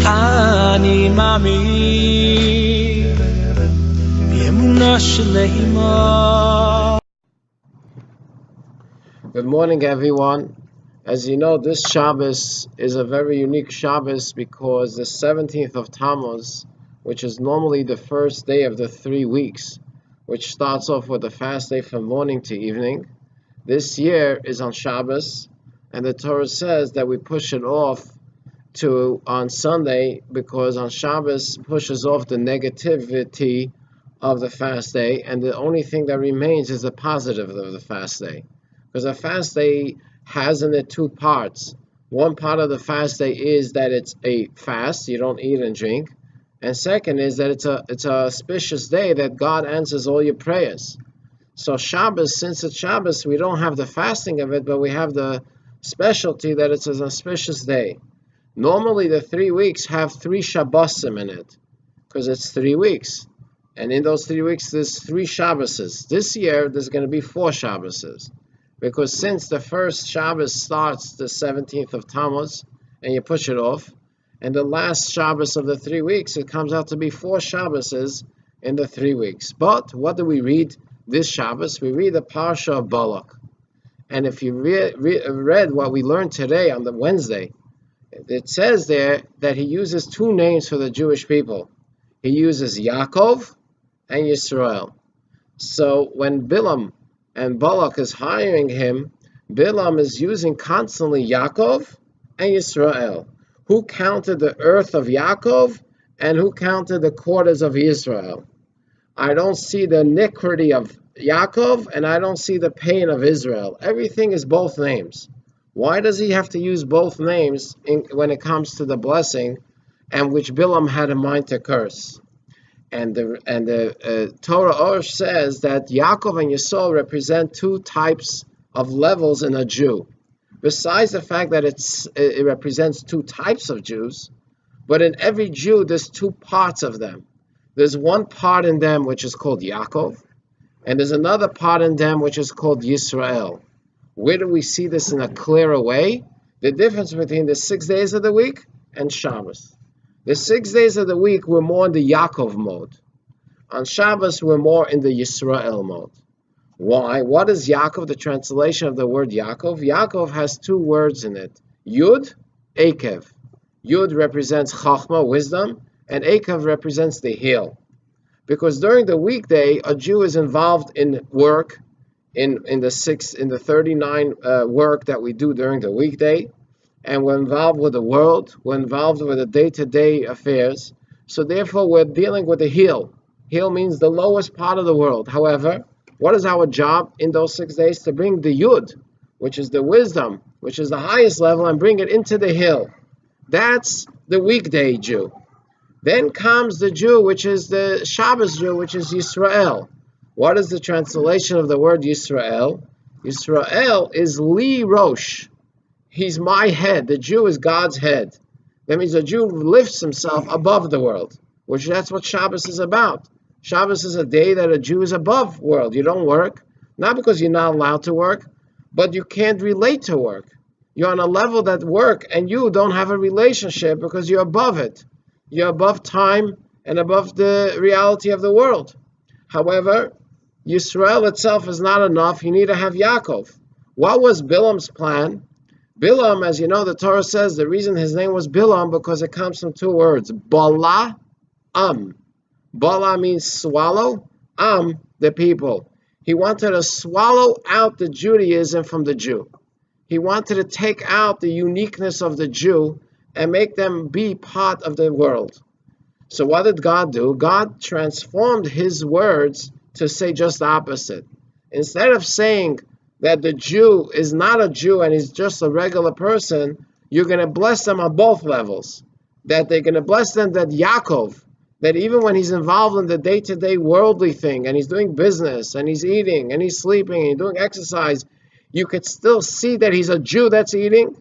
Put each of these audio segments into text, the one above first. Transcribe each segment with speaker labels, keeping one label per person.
Speaker 1: אני מאמין באמונה שלמה.
Speaker 2: Good morning, everyone. As you know, this Shabbos is a very unique Shabbos because the 17th of Tammuz, which is normally the first day of the 3 weeks, which starts off with a fast day from morning to evening, this year is on Shabbos, and the Torah says that we push it off to on Sunday because on Shabbos pushes off the negativity of the fast day, and the only thing that remains is the positive of the fast day. Because a fast day has in it two parts. One part of the fast day is that it's a fast, you don't eat and drink. And second is that it's a auspicious day that God answers all your prayers. So Shabbos, since it's Shabbos, we don't have the fasting of it, but we have the specialty that it's an auspicious day. Normally the 3 weeks have 3 Shabbosim in it, because it's 3 weeks. And in those 3 weeks there's 3 Shabboses. This year there's going to be 4 Shabboses. Because since the first Shabbos starts the 17th of Tammuz, and you push it off, and the last Shabbos of the 3 weeks, it comes out to be 4 Shabboses in the 3 weeks. But what do we read this Shabbos? We read the Parshat Balak. And if you read what we learned today on the Wednesday, it says there that he uses 2 names for the Jewish people. He uses Yaakov and Yisrael. So when Bilam and Balak is hiring him, Bilam is using constantly Yaakov and Yisrael. Who counted the earth of Yaakov and who counted the quarters of Israel? I don't see the iniquity of Yaakov and I don't see the pain of Israel. Everything is both names. Why does he have to use both names when it comes to the blessing, and which Bilam had in mind to curse? And the Torah Or says that Yaakov and Yisrael represent 2 types of levels in a Jew. Besides the fact that it represents 2 types of Jews, but in every Jew there's 2 parts of them. There's one part in them which is called Yaakov, and there's another part in them which is called Yisrael. Where do we see this in a clearer way? The difference between the 6 days of the week and Shabbos. The 6 days of the week, we're more in the Yaakov mode. On Shabbos, we're more in the Yisrael mode. Why? What is Yaakov, the translation of the word Yaakov? Yaakov has 2 words in it. Yud, Akev. Yud represents Chachma, wisdom, and Akev represents the heel. Because during the weekday, a Jew is involved in work, in the 39 work that we do during the weekday, and we're involved with the world, we're involved with the day-to-day affairs, so therefore we're dealing with the heel. Heel means the lowest part of the world. However, what is our job in those 6 days? To bring the yud, which is the wisdom, which is the highest level, and bring it into the hill. That's the weekday Jew. Then comes the Jew, which is the Shabbos Jew, which is Yisrael. What is the translation of the word Yisrael? Yisrael is Li Rosh. He's my head. The Jew is God's head. That means the Jew lifts himself above the world, which that's what Shabbos is about. Shabbos is a day that a Jew is above world. You don't work, not because you're not allowed to work, but you can't relate to work. You're on a level that work and you don't have a relationship because you're above it. You're above time and above the reality of the world. However, Yisrael itself is not enough. You need to have Yaakov. What was Bilam's plan? Bilam, as you know, the Torah says the reason his name was Bilam because it comes from 2 words. Bala, Bala means swallow, the people. He wanted to swallow out the Judaism from the Jew. He wanted to take out the uniqueness of the Jew and make them be part of the world. So what did God do? God transformed his words to say just the opposite. Instead of saying that the Jew is not a Jew and he's just a regular person, you're going to bless them on both levels. That they're going to bless them that Yaakov, that even when he's involved in the day-to-day worldly thing and he's doing business and he's eating and he's sleeping and he's doing exercise, you could still see that he's a Jew that's eating,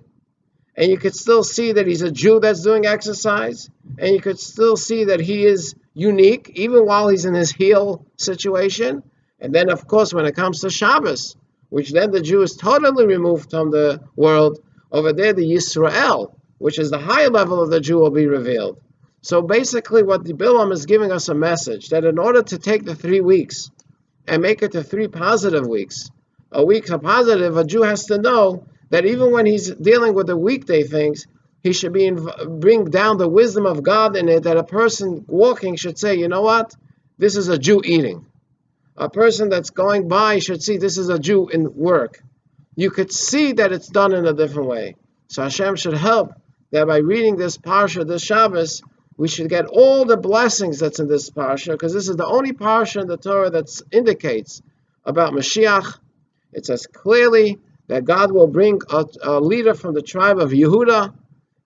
Speaker 2: and you could still see that he's a Jew that's doing exercise, and you could still see that he is unique even while he's in his heel situation. And then, of course, when it comes to Shabbos, which then the Jew is totally removed from the world, Over there, the Yisrael, which is the higher level of the Jew, will be revealed. So basically what the Bilam is giving us a message, that in order to take the 3 weeks and make it to 3 positive weeks, a week of positive, a Jew has to know that even when he's dealing with the weekday things, he should bring down the wisdom of God in it, that a person walking should say, you know what, this is a Jew eating. A person that's going by should see this is a Jew in work. You could see that it's done in a different way. So Hashem should help that by reading this parsha, this Shabbos, we should get all the blessings that's in this parsha, because this is the only parsha in the Torah that indicates about Mashiach. It says clearly that God will bring a leader from the tribe of Yehuda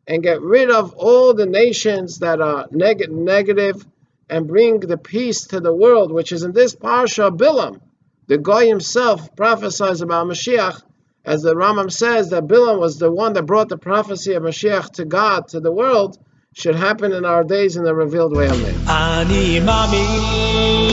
Speaker 2: and get rid of all the nations that are negative and bring the peace to the world, which is in this parsha. Bilam, the Goy himself, prophesies about Mashiach, as the Rambam says that Bilam was the one that brought the prophecy of Mashiach to God, to the world, should happen in our days in the revealed way. Amen.
Speaker 1: אני מאמין